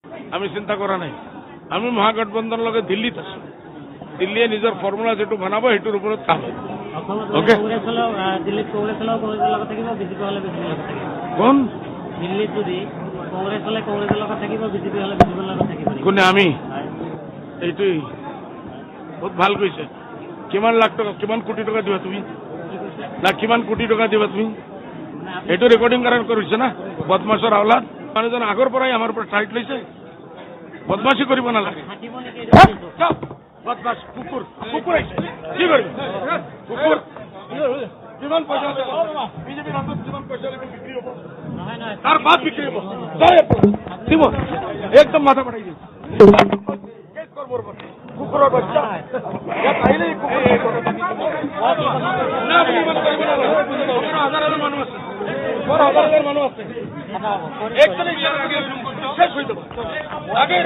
আমি চিন্তা কৰা নাই আমি মহাগঠবন্ধনৰ লগত দিল্লীত আছো দিল্লীয়ে নিজৰ ফৰ্মুলা যেটো বনাব হেতুৰ ওপৰত কাম ওকে দিল্লীত কংগ্ৰেছৰ লগত থাকিব বিজেপি হলে বিজেপিৰ লগত থাকিব কোন দিল্লীত যদি কংগ্ৰেছ হলে কংগ্ৰেছৰ লগত থাকিব বিজেপি হলে বিজেপিৰ লগত থাকিব কোনে আমি এইটোই বহুত ভাল কৈছে কিমান লাখ টকা কিমান কোটি টকা দিবা তুমি না কিমান কোটি টকা দিবা তুমি এইটো ৰেকৰ্ডিং কৰিছে না বদমাছৰ আওলাদ মানুহজন আগৰ পৰাই আমাৰ পৰা টাইট লৈছে বদমাছি কৰিব নালাগে বদমাছ কুকুৰ কুকুৰ আহিছে কি কৰিবি কুকুৰ কিমান পইচা বিজেপিৰ হাতত কিমান পইচা বিক্ৰী হ'ব তাৰ বাদ বিক্ৰী হ'ব দিব একদম মাথা পঠাই দিম কুকুৰৰ বাচ্চা ইয়াত আহিলেই কুকুৰ হাজাৰ মানুহ আছে হাজাৰ মানুহ আছে একচুৱেলি শেষ হৈ যাব আগে